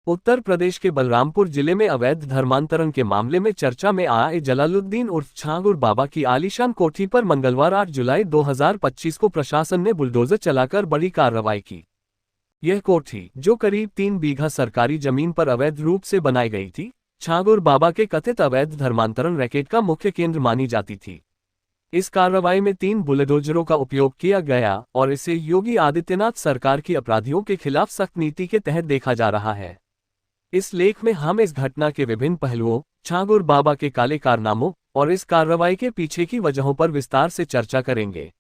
उत्तर प्रदेश के बलरामपुर जिले में अवैध धर्मांतरण के मामले में चर्चा में आए जलालुद्दीन उर्फ छांगुर बाबा की आलीशान कोठी पर मंगलवार 8 जुलाई 2025 को प्रशासन ने बुलडोजर चलाकर बड़ी कार्रवाई की। यह कोठी, जो करीब 3 बीघा सरकारी जमीन पर अवैध रूप से बनाई गई थी, छांगुर बाबा के कथित अवैध धर्मांतरण रैकेट का मुख्य केंद्र मानी जाती थी। इस कार्रवाई में 3 बुलडोजरों का उपयोग किया गया और इसे योगी आदित्यनाथ सरकार की अपराधियों के खिलाफ सख्त नीति के तहत देखा जा रहा है। इस लेख में हम इस घटना के विभिन्न पहलुओं, छांगुर बाबा के काले कारनामों और इस कार्रवाई के पीछे की वजहों पर विस्तार से चर्चा करेंगे।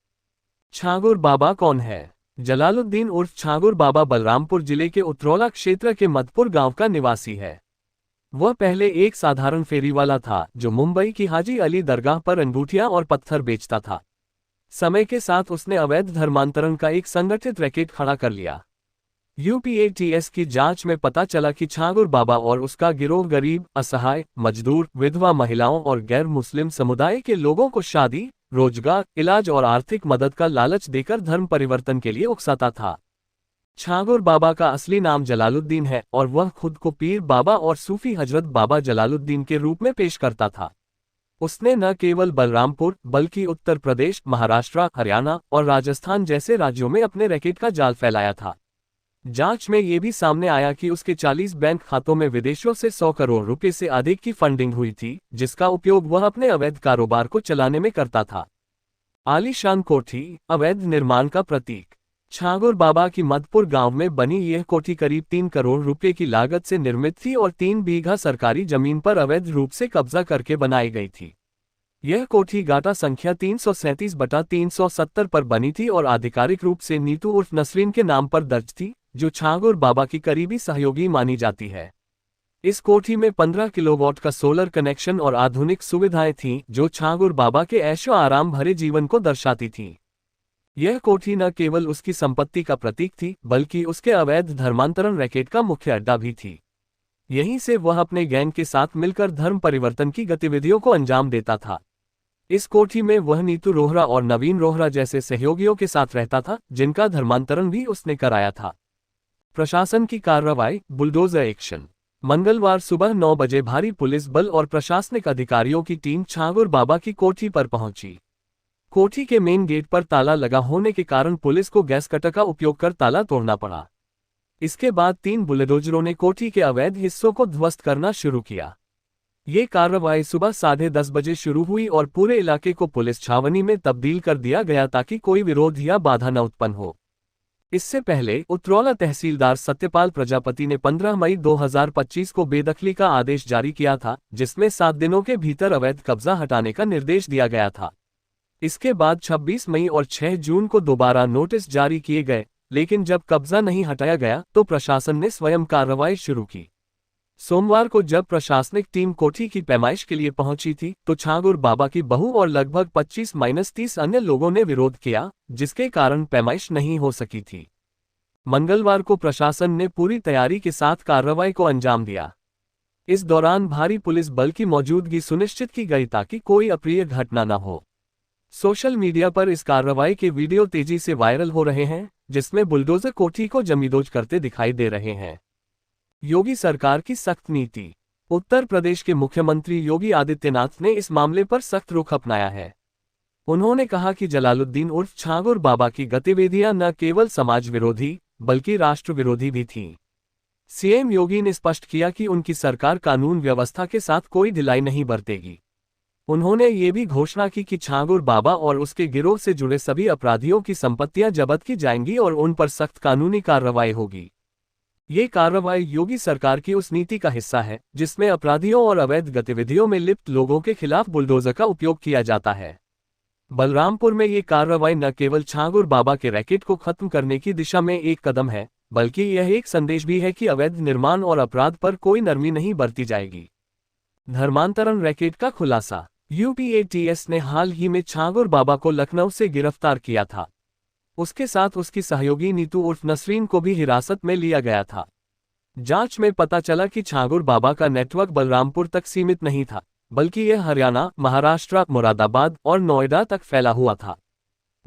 छांगुर बाबा कौन है? जलालुद्दीन उर्फ छांगुर बाबा बलरामपुर जिले के उतरौला क्षेत्र के मधपुर गांव का निवासी है। वह पहले एक साधारण फेरीवाला था जो मुंबई की हाजी अली दरगाह पर अंगूठियां और पत्थर बेचता था। समय के साथ उसने अवैध धर्मांतरण का एक संगठित रैकेट खड़ा कर लिया। यूपीएटीएस की जांच में पता चला कि छांगुर बाबा और उसका गिरोह गरीब, असहाय, मजदूर, विधवा महिलाओं और गैर मुस्लिम समुदाय के लोगों को शादी, रोजगार, इलाज और आर्थिक मदद का लालच देकर धर्म परिवर्तन के लिए उकसाता था। छांगुर बाबा का असली नाम जलालुद्दीन है और वह खुद को पीर बाबा और सूफी हजरत बाबा जलालुद्दीन के रूप में पेश करता था। उसने न केवल बलरामपुर बल्कि उत्तर प्रदेश, महाराष्ट्र, हरियाणा और राजस्थान जैसे राज्यों में अपने रैकेट का जाल फैलाया था। जांच में ये भी सामने आया कि उसके 40 बैंक खातों में विदेशों से 100 करोड़ रुपए से अधिक की फंडिंग हुई थी, जिसका उपयोग वह अपने अवैध कारोबार को चलाने में करता था। आलीशान कोठी, अवैध निर्माण का प्रतीक। छांगुर बाबा की मधपुर गांव में बनी यह कोठी करीब 3 करोड़ रुपए की लागत से निर्मित थी और 3 बीघा सरकारी जमीन पर अवैध रूप से कब्जा करके बनाई गई थी। यह कोठी गाटा संख्या 337/370 पर बनी थी और आधिकारिक रूप से नीतू उर्फ नसरीन के नाम पर दर्ज थी, जो छांगुर बाबा की करीबी सहयोगी मानी जाती है। इस कोठी में 15 किलोवाट का सोलर कनेक्शन और आधुनिक सुविधाएं थीं, जो छांगुर बाबा के ऐशो आराम भरे जीवन को दर्शाती थीं। यह कोठी न केवल उसकी संपत्ति का प्रतीक थी, बल्कि उसके अवैध धर्मांतरण रैकेट का मुख्य अड्डा भी थी। यहीं से वह अपने गैंग के साथ मिलकर धर्म परिवर्तन की गतिविधियों को अंजाम देता था। इस कोठी में वह नीतू रोहरा और नवीन रोहरा जैसे सहयोगियों के साथ रहता था, जिनका धर्मांतरण भी उसने कराया था। प्रशासन की कार्रवाई, बुलडोजर एक्शन। मंगलवार सुबह 9 बजे भारी पुलिस बल और प्रशासनिक अधिकारियों की टीम छांगुर बाबा की कोठी पर पहुंची। कोठी के मेन गेट पर ताला लगा होने के कारण पुलिस को गैस कटर का उपयोग कर ताला तोड़ना पड़ा। इसके बाद 3 बुलडोजरों ने कोठी के अवैध हिस्सों को ध्वस्त करना शुरू किया। ये कार्रवाई सुबह 10:30 बजे शुरू हुई और पूरे इलाके को पुलिस छावनी में तब्दील कर दिया गया ताकि कोई विरोध या बाधा न उत्पन्न हो। इससे पहले उतरौला तहसीलदार सत्यपाल प्रजापति ने 15 मई 2025 को बेदखली का आदेश जारी किया था, जिसमें 7 दिनों के भीतर अवैध कब्जा हटाने का निर्देश दिया गया था। इसके बाद 26 मई और 6 जून को दोबारा नोटिस जारी किए गए, लेकिन जब कब्जा नहीं हटाया गया तो प्रशासन ने स्वयं कार्रवाई शुरू की। सोमवार को जब प्रशासनिक टीम कोठी की पैमाइश के लिए पहुंची थी, तो छांगुर बाबा की बहू और लगभग 25-30 अन्य लोगों ने विरोध किया, जिसके कारण पैमाइश नहीं हो सकी थी। मंगलवार को प्रशासन ने पूरी तैयारी के साथ कार्रवाई को अंजाम दिया। इस दौरान भारी पुलिस बल की मौजूदगी सुनिश्चित की गई ताकि कोई अप्रिय घटना न हो। सोशल मीडिया पर इस कार्रवाई के वीडियो तेजी से वायरल हो रहे हैं, जिसमें बुलडोजर कोठी को जमींदोज करते दिखाई दे रहे हैं। योगी सरकार की सख्त नीति। उत्तर प्रदेश के मुख्यमंत्री योगी आदित्यनाथ ने इस मामले पर सख्त रुख अपनाया है। उन्होंने कहा कि जलालुद्दीन उर्फ छांगुर बाबा की गतिविधियां न केवल समाज विरोधी बल्कि राष्ट्र विरोधी भी थीं। सीएम योगी ने स्पष्ट किया कि उनकी सरकार कानून व्यवस्था के साथ कोई ढिलाई नहीं बरतेगी। उन्होंने ये भी घोषणा की कि छांगुर बाबा और उसके गिरोह से जुड़े सभी अपराधियों की संपत्तियां जब्त की जाएंगी और उन पर सख्त कानूनी कार्रवाई होगी। ये कार्रवाई योगी सरकार की उस नीति का हिस्सा है, जिसमें अपराधियों और अवैध गतिविधियों में लिप्त लोगों के खिलाफ बुलडोजर का उपयोग किया जाता है। बलरामपुर में ये कार्रवाई न केवल छांगुर बाबा के रैकेट को खत्म करने की दिशा में एक कदम है, बल्कि यह एक संदेश भी है कि अवैध निर्माण और अपराध पर कोई नरमी नहीं बरती जाएगी। धर्मांतरण रैकेट का खुलासा। यूपीएटीएस ने हाल ही में छांगुर बाबा को लखनऊ से गिरफ्तार किया था। उसके साथ उसकी सहयोगी नीतू उर्फ नसरीन को भी हिरासत में लिया गया था। जांच में पता चला कि छांगुर बाबा का नेटवर्क बलरामपुर तक सीमित नहीं था, बल्कि यह हरियाणा, महाराष्ट्र, मुरादाबाद और नोएडा तक फैला हुआ था।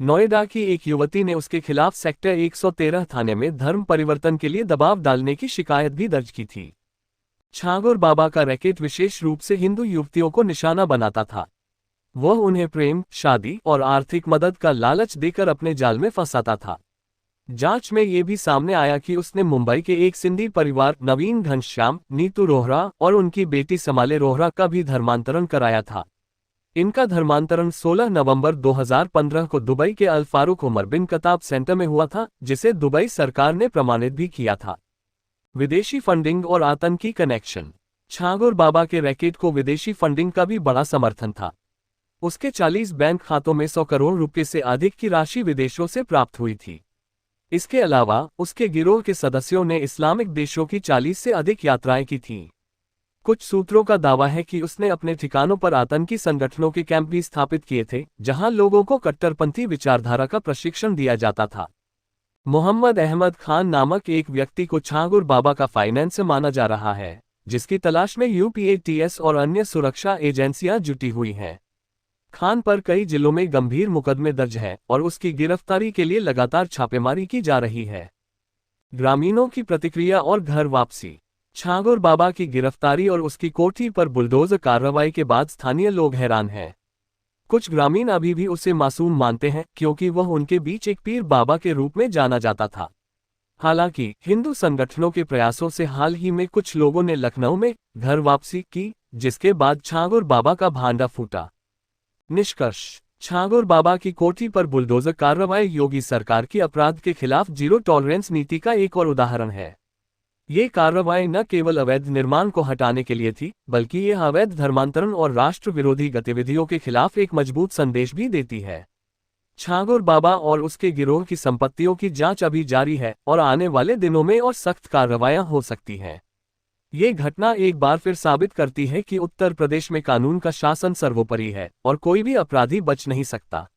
नोएडा की एक युवती ने उसके खिलाफ सेक्टर 113 थाने में धर्म परिवर्तन के लिए दबाव डालने की शिकायत भी दर्ज की थी। छागुर बाबा का रैकेट विशेष रूप से हिंदू युवतियों को निशाना बनाता था। वह उन्हें प्रेम, शादी और आर्थिक मदद का लालच देकर अपने जाल में फंसाता था। जांच में ये भी सामने आया कि उसने मुंबई के एक सिंधी परिवार नवीन घनश्याम, नीतू रोहरा और उनकी बेटी समाले रोहरा का भी धर्मांतरण कराया था। इनका धर्मांतरण 16 नवंबर 2015 को दुबई के अल Farooq Umar bin Khattab centre में हुआ था, जिसे दुबई सरकार ने प्रमाणित भी किया था। विदेशी फंडिंग और आतंकी कनेक्शन। छागुर बाबा के रैकेट को विदेशी फंडिंग का भी बड़ा समर्थन था। उसके 40 बैंक खातों में 100 करोड़ रुपए से अधिक की राशि विदेशों से प्राप्त हुई थी। इसके अलावा उसके गिरोह के सदस्यों ने इस्लामिक देशों की 40 से अधिक यात्राएं की थीं। कुछ सूत्रों का दावा है कि उसने अपने ठिकानों पर आतंकी संगठनों के कैंप भी स्थापित किए थे, जहां लोगों को कट्टरपंथी विचारधारा का प्रशिक्षण दिया जाता था। मोहम्मद अहमद खान नामक एक व्यक्ति को छागुर बाबा का फाइनेंसर माना जा रहा है, जिसकी तलाश में यूपीएटीएस और अन्य सुरक्षा एजेंसियां जुटी हुई हैं। खान पर कई जिलों में गंभीर मुकदमे दर्ज हैं और उसकी गिरफ्तारी के लिए लगातार छापेमारी की जा रही है। ग्रामीणों की प्रतिक्रिया और घर वापसी। छागुर बाबा की गिरफ्तारी और उसकी कोठी पर बुलडोजर कार्रवाई के बाद स्थानीय लोग हैरान हैं। कुछ ग्रामीण अभी भी उसे मासूम मानते हैं, क्योंकि वह उनके बीच एक पीर बाबा के रूप में जाना जाता था। हालांकि हिंदू संगठनों के प्रयासों से हाल ही में कुछ लोगों ने लखनऊ में घर वापसी की, जिसके बाद छागुर बाबा का भांडा फूटा। निष्कर्ष। छागुर बाबा की कोठी पर बुलडोजर कार्रवाई योगी सरकार की अपराध के खिलाफ जीरो टॉलरेंस नीति का एक और उदाहरण है। ये कार्रवाई न केवल अवैध निर्माण को हटाने के लिए थी, बल्कि यह अवैध धर्मांतरण और राष्ट्र विरोधी गतिविधियों के खिलाफ एक मजबूत संदेश भी देती है। छागुर बाबा और उसके गिरोह की संपत्तियों की जांच अभी जारी है और आने वाले दिनों में और सख्त कार्रवाइयां हो सकती हैं। ये घटना एक बार फिर साबित करती है कि उत्तर प्रदेश में कानून का शासन सर्वोपरि है और कोई भी अपराधी बच नहीं सकता।